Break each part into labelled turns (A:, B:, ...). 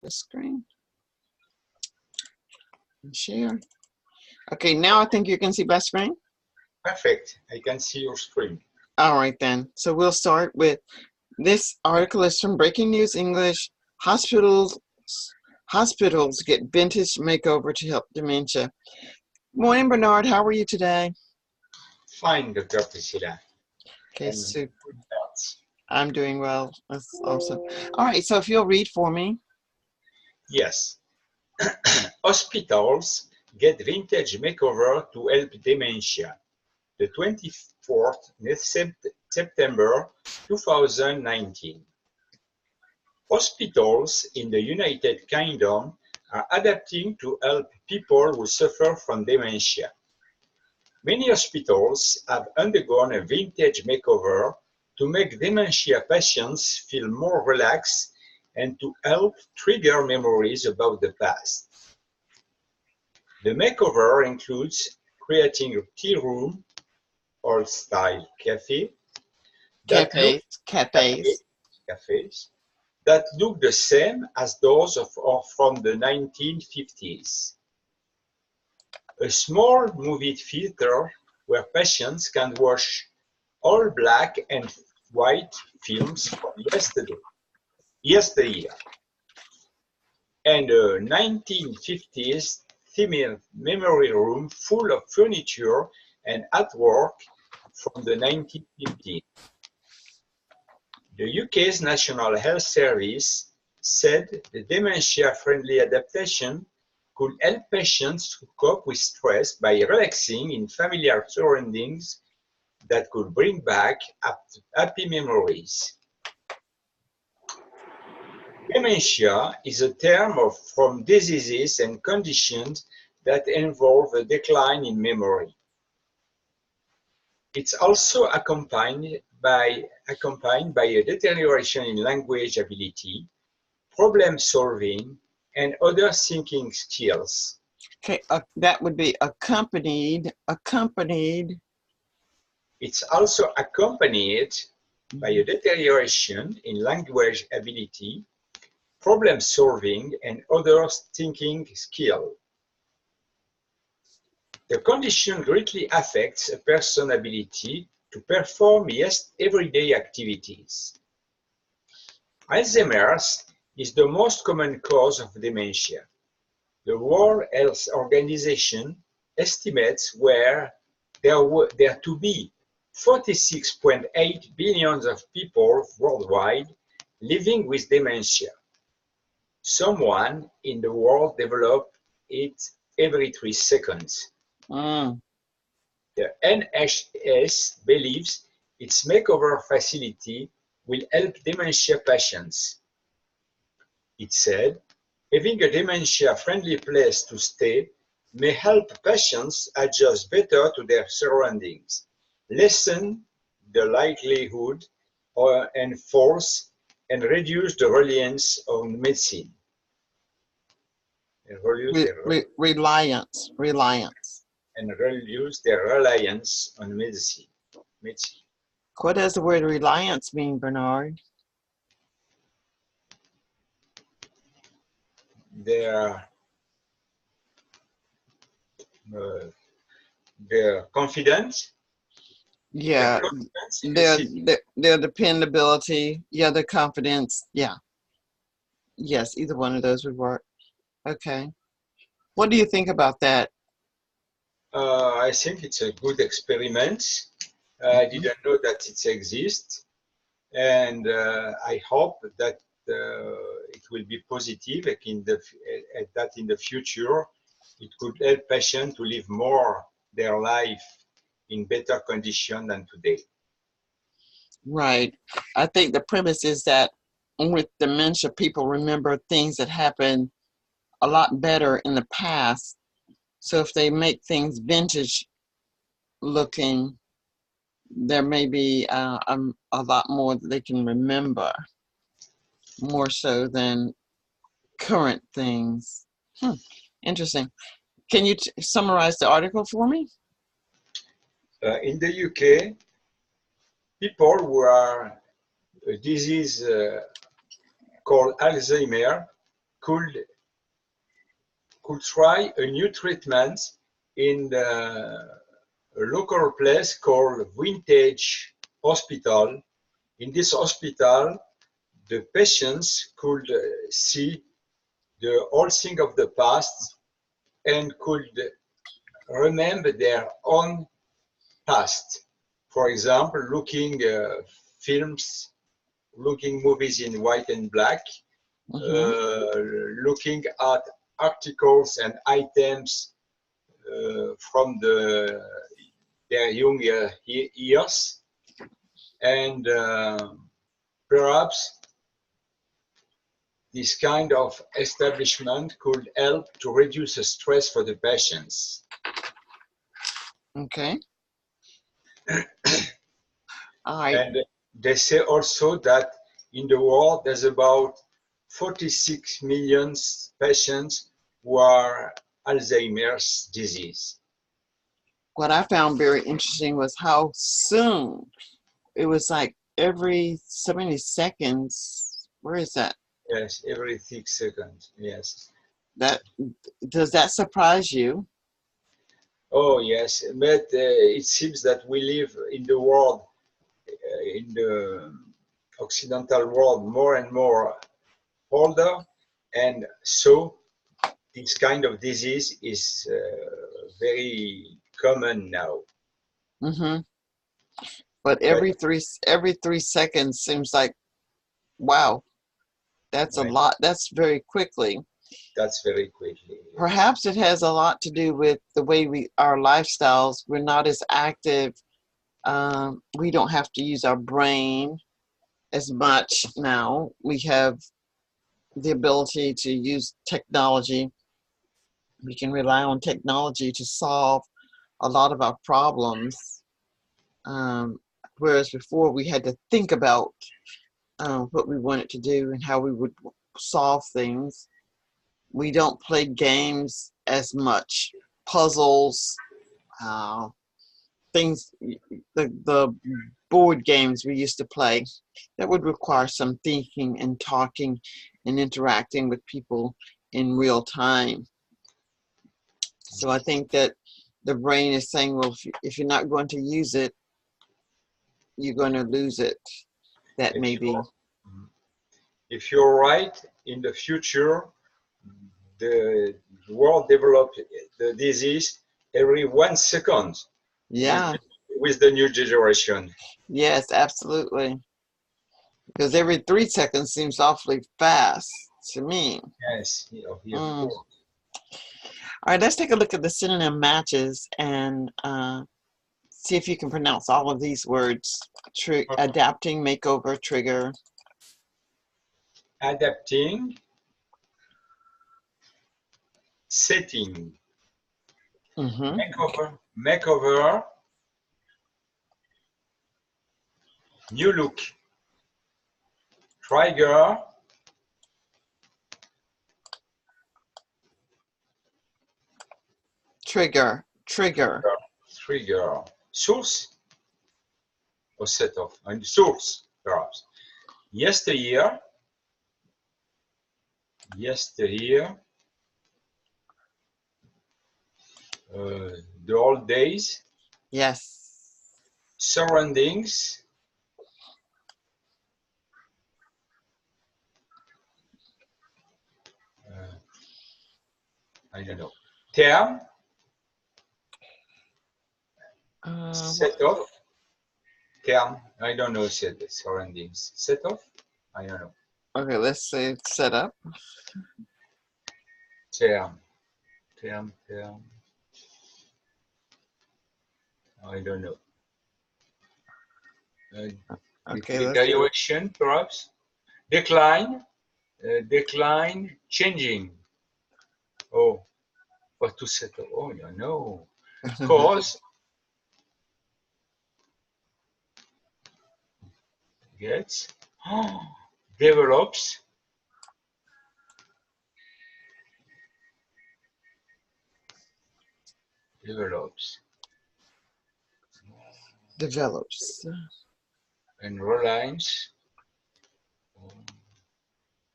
A: the screen and share. Okay, now I think you can see my screen.
B: Perfect. I can see your screen.
A: All right then. So we'll start with this article is from Breaking News English. Hospitals get vintage makeover to help dementia. Morning, Bernard. How are you today?
B: Fine, Dr. Priscilla.
A: Okay,
B: And
A: super.
B: good health.
A: I'm doing well. That's awesome. All right, so if you'll read for me.
B: Yes. Hospitals get vintage makeover to help dementia. The 24th September 2019. Hospitals in the United Kingdom are adapting to help people who suffer from dementia. Many hospitals have undergone a vintage makeover to make dementia patients feel more relaxed and to help trigger memories about the past. The makeover includes creating a tea room, old-style cafes that look the same as those from the 1950s. A small movie theater where patients can watch all black and white films from yesteryear, and a 1950s themed memory room full of furniture and artwork from the 1950s. The UK's National Health Service said the dementia-friendly adaptation could help patients to cope with stress by relaxing in familiar surroundings that could bring back happy memories. Dementia is a term from diseases and conditions that involve a decline in memory. It's also accompanied by a deterioration in language ability, problem solving, and other thinking skills.
A: Okay, that would be accompanied.
B: It's also accompanied by a deterioration in language ability, problem solving, and other thinking skills. The condition greatly affects a person's ability to perform everyday activities. Alzheimer's is the most common cause of dementia. The World Health Organization estimates there to be 46.8 billion of people worldwide living with dementia. Someone in the world develops it every 3 seconds. The NHS believes its makeover facility will help dementia patients. It said, having a dementia-friendly place to stay may help patients adjust better to their surroundings, lessen the likelihood and force, and reduce the reliance on medicine.
A: Reliance.
B: And reduce their reliance on medicine.
A: What does the word reliance mean, Bernard?
B: Their confidence.
A: Yeah, their dependability. Yeah, their confidence. Yeah. Yes, either one of those would work. Okay. What do you think about that?
B: I think it's a good experiment. I didn't know that it exists, and I hope that it will be positive. Like in the future, it could help patients to live more their life in better condition than today.
A: Right. I think the premise is that with dementia, people remember things that happened a lot better in the past. So if they make things vintage looking, there may be a lot more that they can remember, more so than current things. Interesting. Can you summarize the article for me?
B: In the UK, people who are a disease called Alzheimer could try a new treatment in a local place called Vintage Hospital. In this hospital, the patients could see the whole thing of the past and could remember their own past. For example, looking films, looking movies in white and black,
A: Mm-hmm.
B: looking at articles and items from their young years, and perhaps this kind of establishment could help to reduce the stress for the patients.
A: Okay. All right.
B: And they say also that in the world there's about 46 million patients who are Alzheimer's disease.
A: What I found very interesting was how soon it was, like every so many seconds. Where is that?
B: Yes, every 6 seconds. Yes.
A: That does that surprise you?
B: Oh, yes. But it seems that we live in the world, in the Occidental world, more and more older, and so this kind of disease is very common now.
A: Mm-hmm. But
B: But
A: every 3 seconds seems like, wow, that's a
B: right,
A: lot. That's very quickly.
B: that's very quickly. Yes.
A: Perhaps it has a lot to do with the way our lifestyles. We're not as active. We don't have to use our brain as much now. We have the ability to use technology. We can rely on technology to solve a lot of our problems. Um, Whereas before we had to think about what we wanted to do and how we would solve things. We don't play games as much, puzzles, uh, things, the board games we used to play that would require some thinking and talking and interacting with people in real time. So I think that the brain is saying, well, if you're not going to use it, you're going to lose it. That may
B: If
A: be.
B: you're, if you're right, in the future, the world developed the disease every 1 second with
A: Yeah,
B: with the new generation.
A: yes, absolutely. Because every 3 seconds seems awfully fast to me.
B: Yes, of
A: Mm.
B: course.
A: All right, let's take a look at the synonym matches and see if you can pronounce all of these words. Adapting, makeover, trigger.
B: Adapting, setting,
A: Mm-hmm.
B: makeover, new look, trigger,
A: Trigger, trigger,
B: trigger, source or set off, and source perhaps. Yesteryear, yesteryear, the old days,
A: yes.
B: surroundings, I don't know, term,
A: What?
B: set off, term, I don't know, surroundings, set off, I don't know,
A: Okay, let's say set up.
B: term, term, I don't know. Uh,
A: Okay, let's.
B: Direction, perhaps, decline, decline, changing. Oh, what to set up? Oh, no, no. Cause, gets, develops, develops,
A: Develops.
B: and reliance,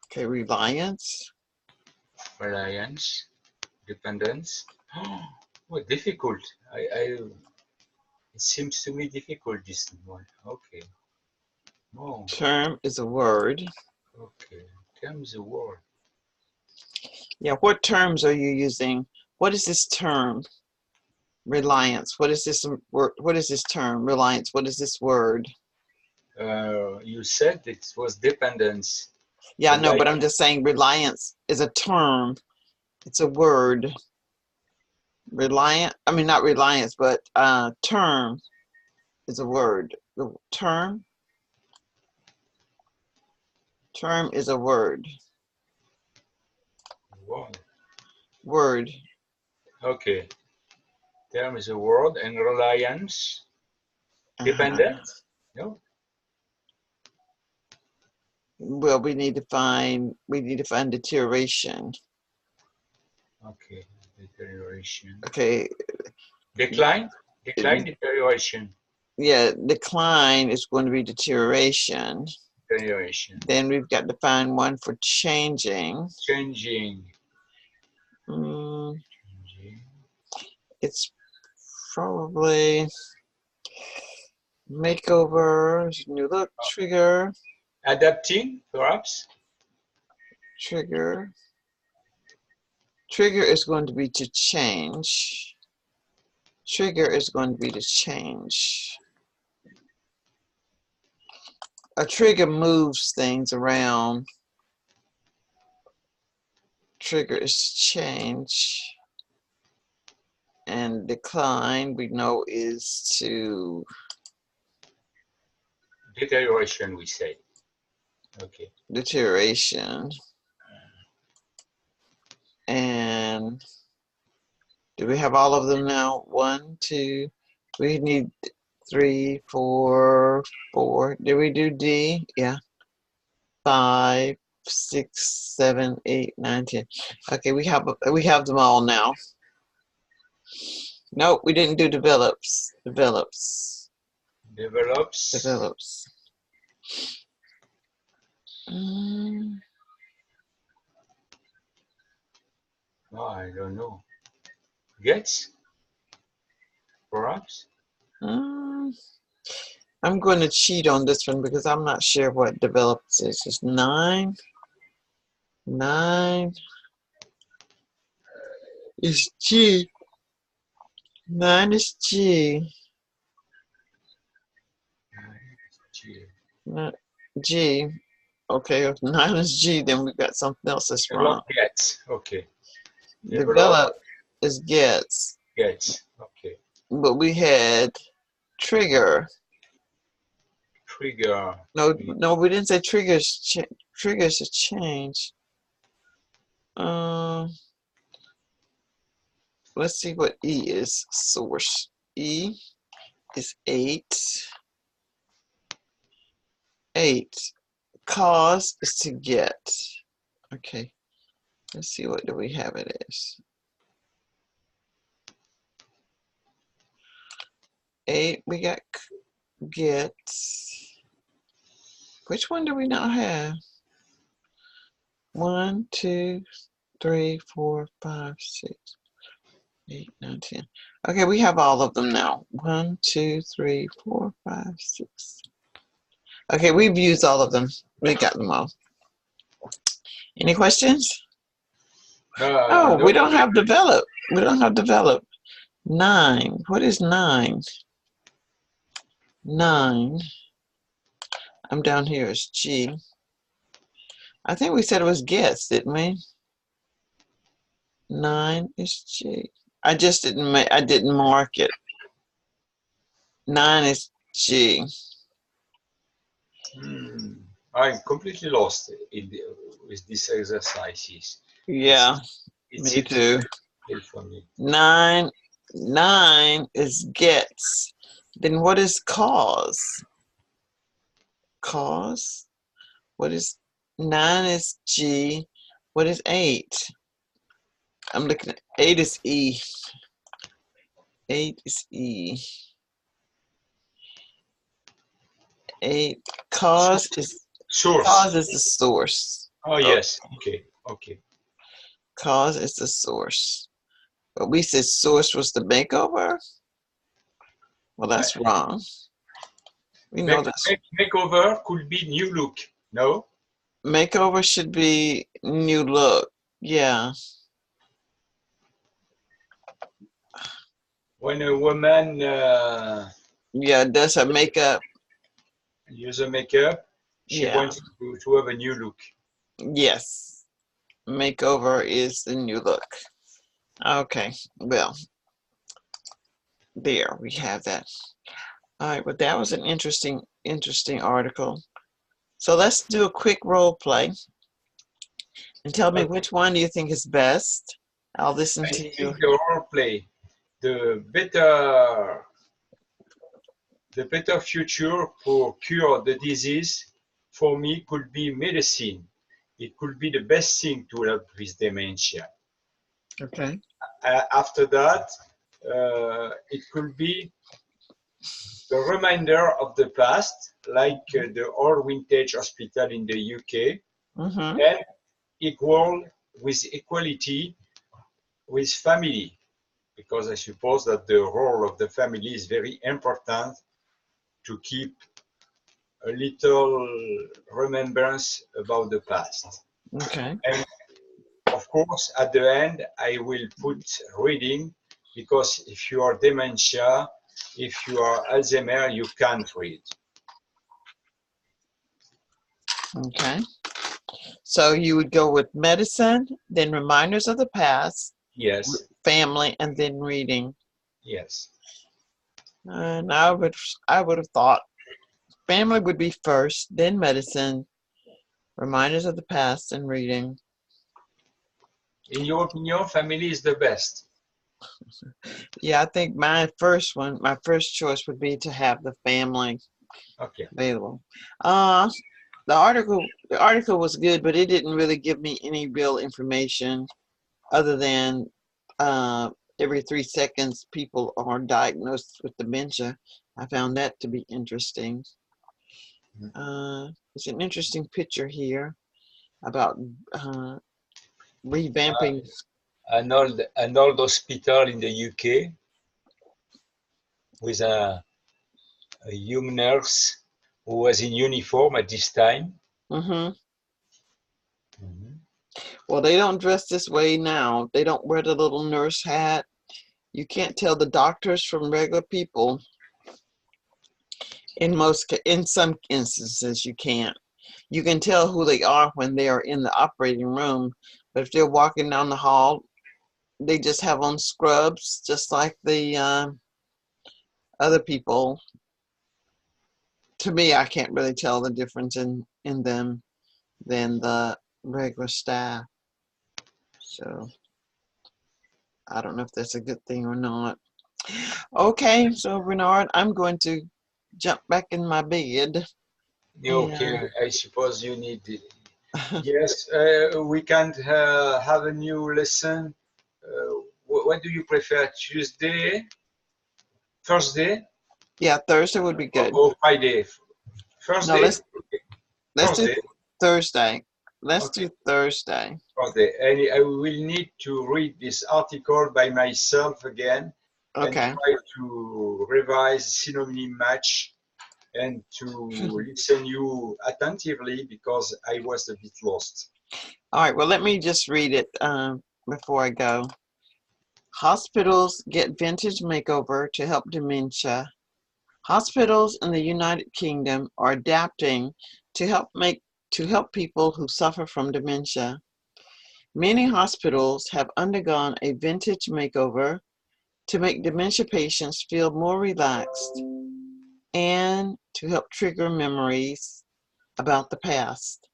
A: Okay, reliance.
B: reliance, dependence. Oh, difficult. It seems to me difficult, this one. Okay. Oh,
A: Term is a word.
B: okay. Term is a word.
A: Yeah, what terms are you using? What is this term? Reliance. What is this word? What is this term? Reliance. What is this word?
B: You said it was dependence.
A: Yeah, I know, but
B: Reliance.
A: I'm just saying reliance is a term. It's a word. Reliant, I mean, not reliance, but term is a word. The term is a word.
B: Word.
A: Word.
B: Okay. Term is a word, and reliance. Dependence? No?
A: Well, we need to find deterioration.
B: Okay. Deterioration.
A: Okay.
B: Decline? Decline, deterioration.
A: Yeah, decline is going to be deterioration.
B: Deterioration.
A: Then we've got to find one for changing.
B: Changing. Changing.
A: It's probably makeover, new look, trigger.
B: Adapting, perhaps?
A: Trigger. Trigger is going to be to change. Trigger is going to be to change. A trigger moves things around. Trigger is change. And decline, we know, is to
B: Deterioration, we say. Okay.
A: deterioration. And do we have all of them now? 1, 2, we need 3, 4, 4. Did we do D? Yeah. 5, 6, 7, 8, 9, 10. Okay, we have them all now. Nope, we didn't do develops.
B: Develops.
A: Develops.
B: No, I don't know. Gets? Perhaps?
A: I'm going to cheat on this one because I'm not sure what develops is. It's 9. 9 is G. 9 is G.
B: G.
A: Not G. Okay, if 9 is G, then we've got something else that's wrong.
B: Gets. Okay.
A: Develop is gets.
B: Gets. Okay.
A: But we had trigger.
B: Trigger.
A: No, we didn't say triggers. Triggers a change. Let's see what E is. Source. E is 8. 8. Cause is to get. Okay. Let's see, what do we have it as? 8. We got get. Which one do we not have? 1, 2, 3, 4, 5, 6, 8, 9, 10. Okay, we have all of them now. 1, 2, 3, 4, 5, 6. Okay, we've used all of them. We got them all. Any questions? Oh, we don't have develop. We don't have develop. 9. What is 9? 9. I'm down here as G. I think we said it was gets, didn't we? 9 is G. I just didn't mark it. 9 is G.
B: I'm completely lost with these exercises.
A: Yeah, me too.
B: For me.
A: 9 is gets. Then what is cause? Cause? What is 9 is G? What is 8? I'm looking at 8 is E. 8 is E. 8 cause is
B: source.
A: Cause is the source.
B: Oh yes. Okay. Okay.
A: Cause is the source. But we said source was the makeover? Well, that's wrong. We know that's
B: Makeover could be new look, no?
A: makeover should be new look. Yeah.
B: When a woman
A: Yeah, does her makeup.
B: uses makeup, she
A: Yeah.
B: wants to have a new look.
A: Yes. Makeover is the new look. Okay. Well, there we have that. All right, but that was an interesting article. So let's do a quick role play and tell me which one do you think is best. I'll listen
B: I
A: to you.
B: think the role play, the better future for cure the disease for me could be medicine. It could be the best thing to help with dementia.
A: Okay.
B: After that, it could be the reminder of the past, like the old vintage hospital in the UK,
A: Mm-hmm.
B: and equal with equality with family, because I suppose that the role of the family is very important to keep a little remembrance about the past.
A: Okay.
B: And of course, at the end, I will put reading, because if you are dementia, if you are Alzheimer, you can't read.
A: Okay. So you would go with medicine, then reminders of the past,
B: Yes,
A: family, and then reading.
B: yes.
A: And I would have thought family would be first, then medicine, reminders of the past, and reading.
B: In your opinion, family is the best.
A: Yeah, I think my first choice would be to have the family
B: Okay.
A: available. Uh the article was good, but it didn't really give me any real information other than uh, every 3 seconds people are diagnosed with dementia. I found that to be interesting. It's an interesting picture here about revamping.
B: An old hospital in the UK with a young nurse who was in uniform at this time.
A: Hmm.
B: Mhm.
A: Well, they don't dress this way now. They don't wear the little nurse hat. You can't tell the doctors from regular people. In some instances, you can't. You can tell who they are when they are in the operating room, but if they're walking down the hall, they just have on scrubs, just like the other people. To me, I can't really tell the difference in them than the regular staff. So I don't know if that's a good thing or not. Okay, so Bernard, I'm going to jump back in my bed.
B: Okay,
A: And
B: I suppose you need it. Yes, we can have a new lesson. What do you prefer, Tuesday, Thursday,
A: yeah, Thursday would be good.
B: or Friday?
A: No,
B: Thursday?
A: let's do
B: Thursday.
A: Thursday. Let's
B: Okay,
A: do Thursday.
B: Thursday. And I will need to read this article by myself again and
A: Okay.
B: try to revise Synonym Match and to listen you attentively, because I was a bit lost.
A: All right. Well, let me just read it before I go. Hospitals get vintage makeover to help dementia. Hospitals in the United Kingdom are adapting to help people who suffer from dementia. Many hospitals have undergone a vintage makeover to make dementia patients feel more relaxed and to help trigger memories about the past.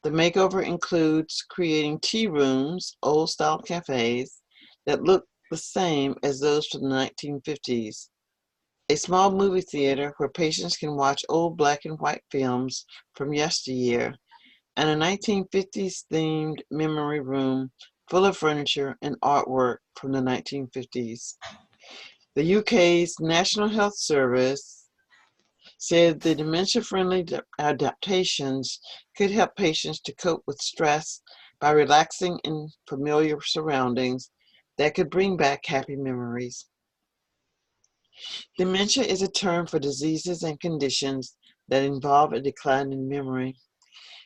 A: The makeover includes creating tea rooms, old-style cafes, that look the same as those from the 1950s, a small movie theater where patients can watch old black and white films from yesteryear, and a 1950s themed memory room full of furniture and artwork from the 1950s. The UK's National Health Service said the dementia-friendly adaptations could help patients to cope with stress by relaxing in familiar surroundings that could bring back happy memories. Dementia is a term for diseases and conditions that involve a decline in memory.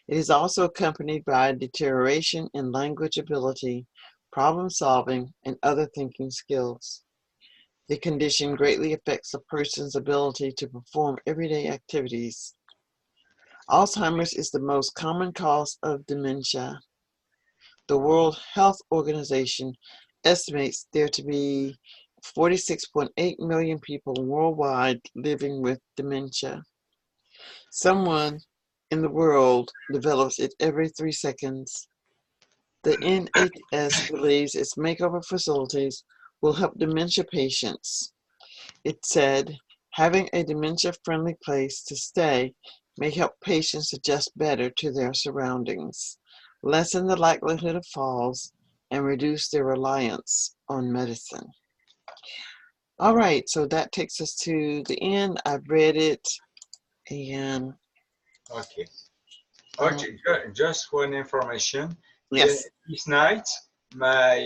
A: It is also accompanied by a deterioration in language ability, problem solving, and other thinking skills. The condition greatly affects a person's ability to perform everyday activities. Alzheimer's is the most common cause of dementia. The World Health Organization estimates there to be 46.8 million people worldwide living with dementia. Someone in the world develops it every 3 seconds. The NHS believes its makeover facilities will help dementia patients. It said, having a dementia-friendly place to stay may help patients adjust better to their surroundings, lessen the likelihood of falls, and reduce their reliance on medicine. All right, so that takes us to the end. I've read it, and
B: Okay. Okay, just one information.
A: yes.
B: This night, my